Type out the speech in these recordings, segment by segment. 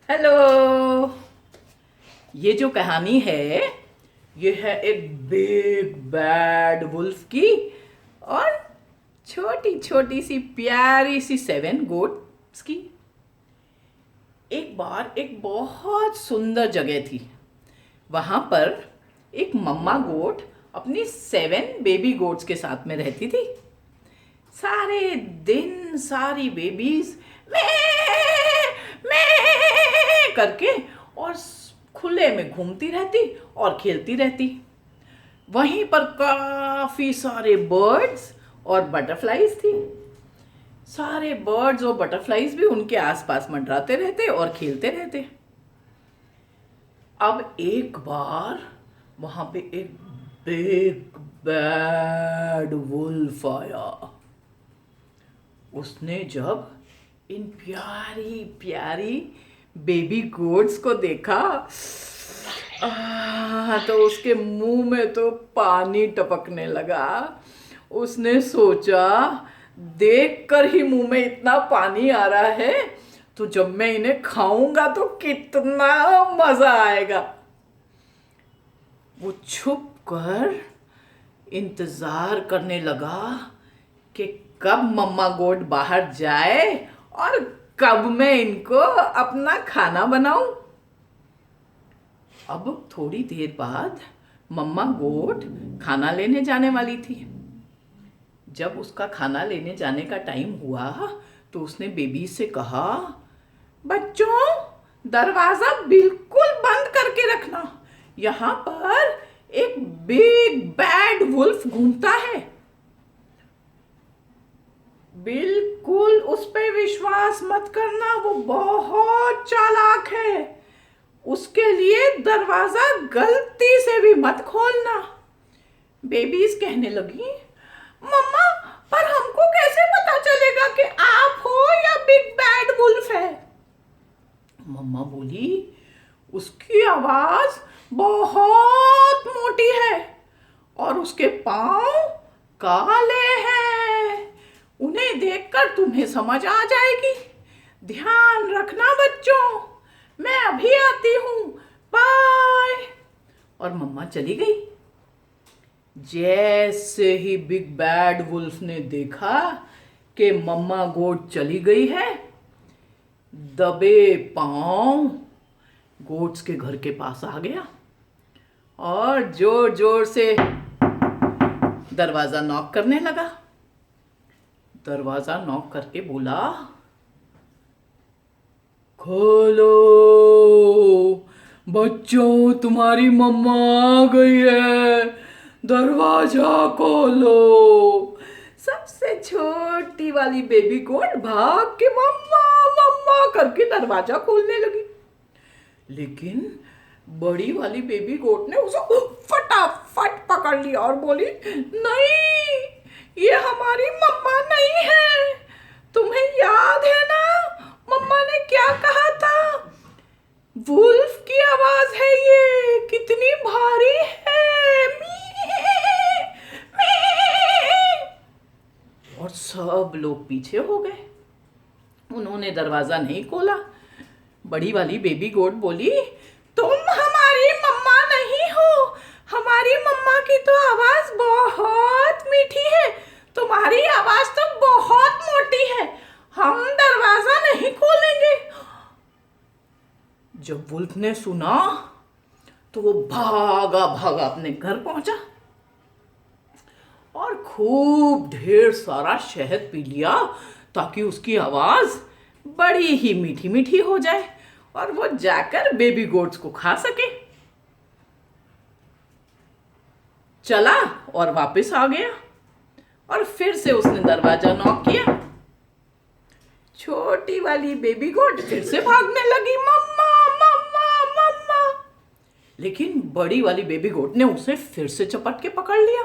Hello. ये जो कहानी है ये है एक बिग बैड वुल्फ की और छोटी छोटी सी प्यारी सी 7 गोट्स की। एक बार एक बहुत सुंदर जगह थी। वहां पर एक मम्मा गोट अपनी 7 बेबी गोट्स के साथ में रहती थी। सारे दिन सारी बेबीज मैं करके और खुले में घूमती रहती और खेलती रहती। वहीं पर काफी सारे बर्ड्स और बटरफ्लाईज थी। सारे बर्ड्स और बटरफ्लाईज भी उनके आसपास मंडराते रहते और खेलते रहते। अब एक बार वहां पे एक बिग बैड वुल्फ आया। उसने जब इन प्यारी प्यारी बेबी गोट्स को देखा तो उसके मुंह में तो पानी टपकने लगा। उसने सोचा देखकर ही मुंह में इतना पानी आ रहा है तो जब मैं इन्हें खाऊंगा तो कितना मजा आएगा। वो छुप कर इंतजार करने लगा कि कब मम्मा गोट बाहर जाए और कब मैं इनको अपना खाना बनाऊं। अब थोड़ी देर बाद मम्मा गोट खाना लेने जाने वाली थी। जब उसका खाना लेने जाने का टाइम हुआ तो उसने बेबी से कहा, बच्चों दरवाजा बिल्कुल बंद करके रखना, यहाँ पर एक बिग बैड वुल्फ घूमता है। बिल्कुल उस पे विश्वास मत करना, वो बहुत चालाक है। उसके लिए दरवाजा गलती से भी मत खोलना। बेबीज कहने लगी, मम्मा पर हमको कैसे पता चलेगा कि आप हो या बिग बैड वुल्फ है। मम्मा बोली, उसकी आवाज बहुत मोटी है और उसके पांव काले हैं। उन्हें देखकर तुम्हें समझ आ जाएगी। ध्यान रखना बच्चों, मैं अभी आती हूं, बाय। और मम्मा चली गई। जैसे ही बिग बैड वुल्फ ने देखा कि मम्मा गोट चली गई है, दबे पांव गोट्स के घर के पास आ गया और जोर जोर से दरवाजा नॉक करने लगा। दरवाजा नॉक करके बोला, खोलो बच्चों, तुम्हारी मम्मा आ गई है, दरवाजा खोलो। सबसे छोटी वाली बेबी गोट भाग के मम्मा मम्मा करके दरवाजा खोलने लगी। लेकिन बड़ी वाली बेबी गोट ने उसे फटाफट पकड़ लिया और बोली, नहीं ये हमारी मम्मा नहीं है। तुम्हें याद है ना मम्मा ने क्या कहा था? वुल्फ की आवाज है ये, कितनी भारी है। और सब लोग पीछे हो गए। उन्होंने दरवाजा नहीं खोला। बड़ी वाली बेबी गोट बोली, तुम हमारी मम्मा नहीं हो। हमारी मम्मा की तो आवाज बहुत मीठी है, तुम्हारी आवाज तो बहुत मोटी है, हम दरवाजा नहीं खोलेंगे। जब वुल्फ ने सुना तो वो भागा भागा अपने घर पहुंचा और खूब ढेर सारा शहद पी लिया ताकि उसकी आवाज बड़ी ही मीठी मीठी हो जाए और वो जाकर बेबी गोट्स को खा सके। चला और वापस आ गया और फिर से उसने दरवाजा नॉक किया। छोटी वाली बेबी गोट फिर से भागने लगी, मम्मा मम्मा मम्मा। लेकिन बड़ी वाली बेबी गोट ने उसे फिर से चपट के पकड़ लिया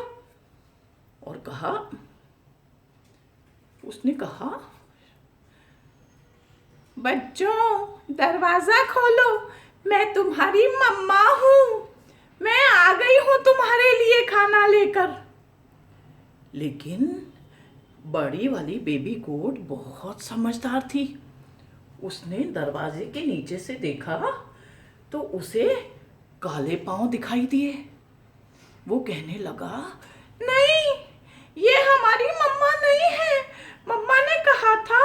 और उसने कहा, बच्चों दरवाजा खोलो, मैं तुम्हारी मम्मा हूं, मैं आ गई हूं तुम्हारे लिए खाना लेकर। लेकिन बड़ी वाली बेबी गोट बहुत समझदार थी। उसने दरवाजे के नीचे से देखा तो उसे काले पांव दिखाई दिए। वो कहने लगा, नहीं, ये हमारी मम्मा नहीं है। मम्मा ने कहा था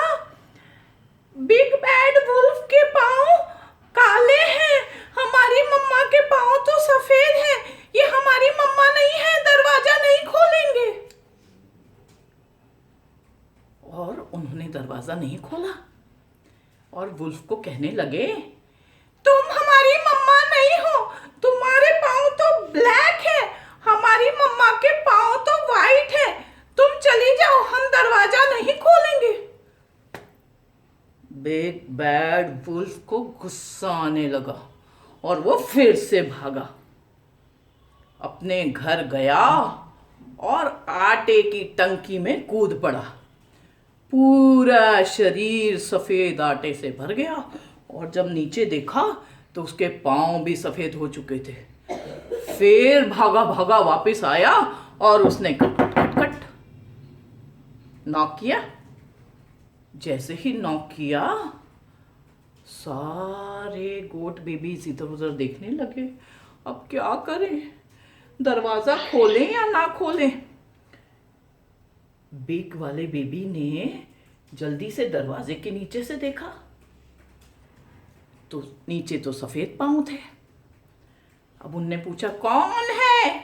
बिग बैड वुल्फ के पांव काले हैं, हमारी मम्मा के पांव तो सफेद हैं। ये हमारी मम्मा नहीं है, दरवाजा नहीं खोलेंगे। और उन्होंने दरवाजा नहीं खोला और वुल्फ को कहने लगे, तुम हमारी मम्मा नहीं हो, तुम्हारे पांव तो ब्लैक है, हमारी मम्मा के पांव तो वाइट है। तुम चली जाओ, हम दरवाजा नहीं खोलेंगे। बिग बैड वुल्फ को गुस्सा आने लगा और वो फिर से भागा, अपने घर गया और आटे की टंकी में कूद पड़ा। पूरा शरीर सफेद आटे से भर गया और जब नीचे देखा तो उसके पांव भी सफेद हो चुके थे। फिर भागा भागा वापस आया और उसने cut cut cut cut knock किया। जैसे ही नॉक किया, सारे गोट बेबीज इधर उधर देखने लगे, अब क्या करें, दरवाजा खोलें या ना खोलें। बिग वाले बेबी ने जल्दी से दरवाजे के नीचे से देखा तो नीचे तो सफेद पांव थे। अब उनने पूछा, कौन है?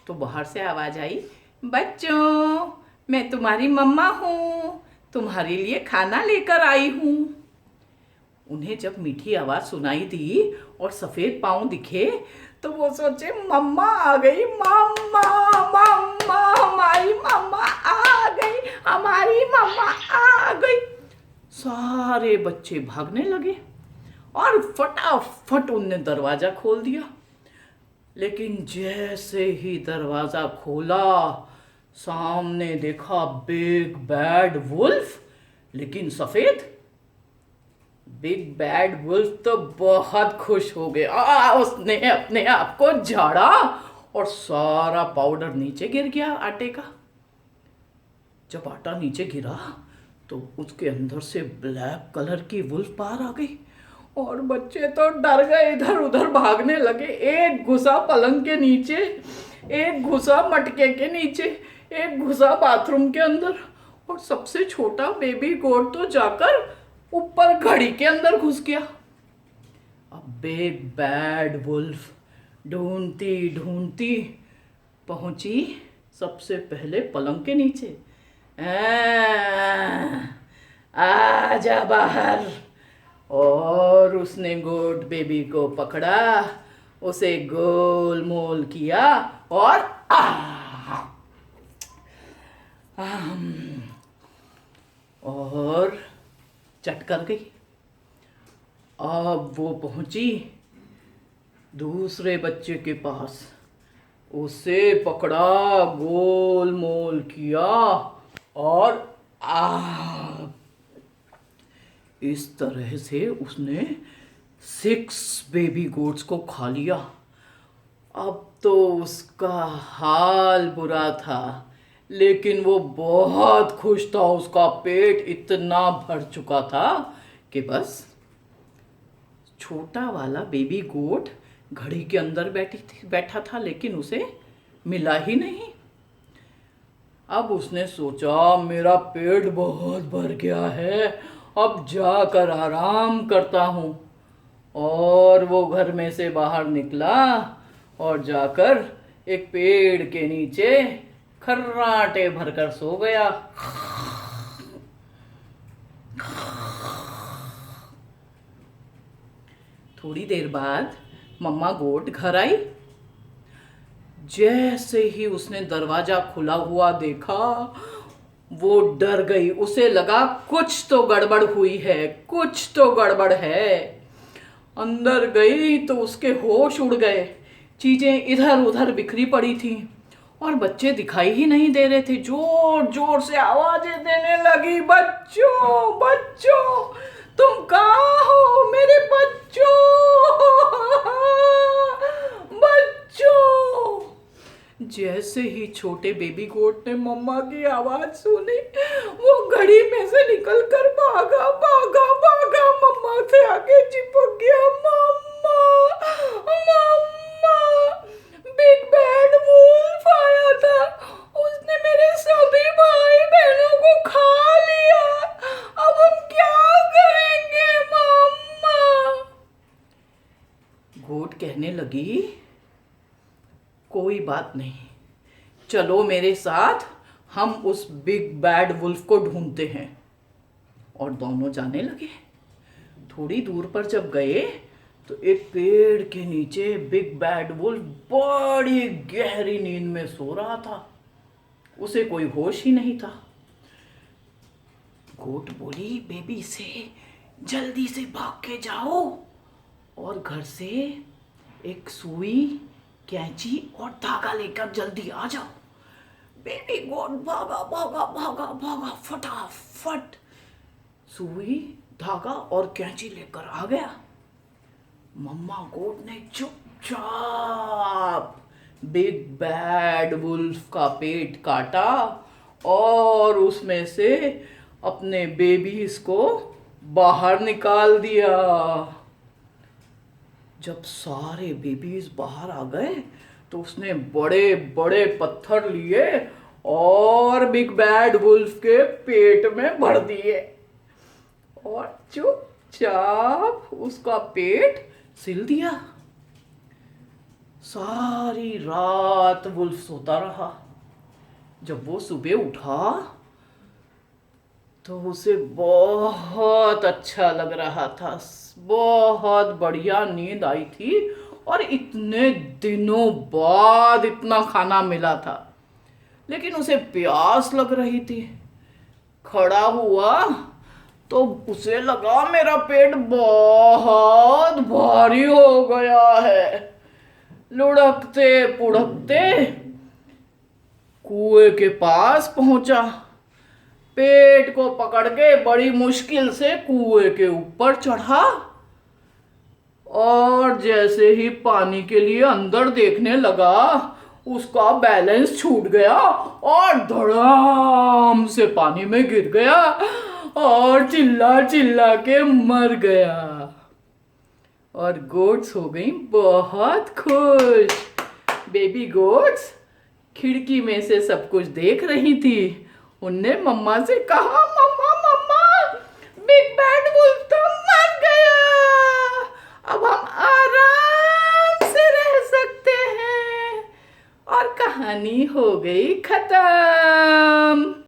तो बाहर से आवाज आई, बच्चों, मैं तुम्हारी मम्मा हूँ, तुम्हारे लिए खाना लेकर आई हूँ। उन्हें जब मीठी आवाज सुनाई दी और सफेद पांव दिखे तो वो सोचे, मम्मा आ गई, मम्मा मम्मा, हमारी मम्मा आ गई, हमारी मम्मा आ गई। सारे बच्चे भागने लगे और फटाफट उनने दरवाजा खोल दिया। लेकिन जैसे ही दरवाजा खोला, सामने देखा बिग बैड वुल्फ, लेकिन सफेद। बिग बैड वुल्फ तो बहुत खुश हो गया। उसने अपने आप को झाड़ा और सारा पाउडर नीचे गिर गया आटे का। जब आटा नीचे गिरा तो उसके अंदर से ब्लैक कलर की वुल्फ बाहर आ गई और बच्चे तो डर गए, इधर उधर भागने लगे। एक घुसा पलंग के नीचे, एक घुसा मटके के नीचे, एक घुसा बाथरूम के अंदर और सबसे छोटा बेबी गोट तो जाकर ऊपर घड़ी के अंदर घुस गया। अब बिग बैड वुल्फ ढूंढती ढूंढती पहुंची सबसे पहले पलंग के नीचे। आ जा बाहर। और उसने गोट बेबी को पकड़ा, उसे गोल मोल किया और और चट कर गई। अब वो पहुंची दूसरे बच्चे के पास, उसे पकड़ा, गोल मोल किया और इस तरह से उसने 6 बेबी गोट्स को खा लिया। अब तो उसका हाल बुरा था, लेकिन वो बहुत खुश था। उसका पेट इतना भर चुका था कि बस। छोटा वाला बेबी गोट घड़ी के अंदर बैठा था, लेकिन उसे मिला ही नहीं। अब उसने सोचा, मेरा पेट बहुत भर गया है, अब जाकर आराम करता हूँ। और वो घर में से बाहर निकला और जाकर एक पेड़ के नीचे खर्राटे भरकर सो गया। थोड़ी देर बाद मम्मा गोट घर आई। जैसे ही उसने दरवाजा खुला हुआ देखा, वो डर गई। उसे लगा कुछ तो गड़बड़ हुई है, कुछ तो गड़बड़ है। अंदर गई तो उसके होश उड़ गए। चीजें इधर उधर बिखरी पड़ी थी और बच्चे दिखाई ही नहीं दे रहे थे। जोर जोर से आवाजें देने लगी, बच्चों बच्चों, तुम कहाँ हो मेरे बच्चों, बच्चों। जैसे ही छोटे बेबी गोट ने मम्मा की आवाज सुनी, वो घड़ी में से निकल कर भागा भागा भागा, मम्मा से आके चिपक गया। मम्मा मम्मा, बिग बैड वुल्फ आया था, उसने मेरे सभी भाई बहनों को खा लिया। अब हम क्या करेंगे मम्मा? गोट कहने लगी, कोई बात नहीं, चलो मेरे साथ, हम उस बिग बैड वुल्फ को ढूंढते हैं। और दोनों जाने लगे। थोड़ी दूर पर जब गए तो एक पेड़ के नीचे बिग बैड वुल्फ बड़ी गहरी नींद में सो रहा था। उसे कोई होश ही नहीं था। गोट बोली बेबी से, जल्दी से भाग के जाओ और घर से एक सुई, कैंची और धागा लेकर जल्दी आ जाओ। बेबी गोट भागा भागा भागा भागा, फटाफट सुई, धागा और कैंची लेकर आ गया। मम्मा गोट ने चुपचाप बिग बैड वुल्फ का पेट काटा और उसमें से अपने बेबीज को बाहर निकाल दिया। जब सारे बेबीज बाहर आ गए तो उसने बड़े बड़े पत्थर लिए और बिग बैड वुल्फ के पेट में भर दिए और चुपचाप उसका पेट सिल दिया। सारी रात वुल्फ सोता रहा। जब वो सुबह उठा तो उसे बहुत अच्छा लग रहा था, बहुत बढ़िया नींद आई थी और इतने दिनों बाद इतना खाना मिला था। लेकिन उसे प्यास लग रही थी। खड़ा हुआ तो उसे लगा मेरा पेट बहुत भारी हो गया है। लुढ़कते पुढ़कते कुएं के पास पहुंचा। पेट को पकड़ के बड़ी मुश्किल से कुएं के ऊपर चढ़ा और जैसे ही पानी के लिए अंदर देखने लगा, उसका बैलेंस छूट गया और धड़ाम से पानी में गिर गया और चिल्ला चिल्ला के मर गया। और गोट्स हो गई बहुत खुश। बेबी गोट्स खिड़की में से सब कुछ देख रही थी। उनने मम्मा से कहा, मम्मा मम्मा, बिग बैड वुल्फ तो मर गया, अब हम आराम से रह सकते हैं। और कहानी हो गई खत्म।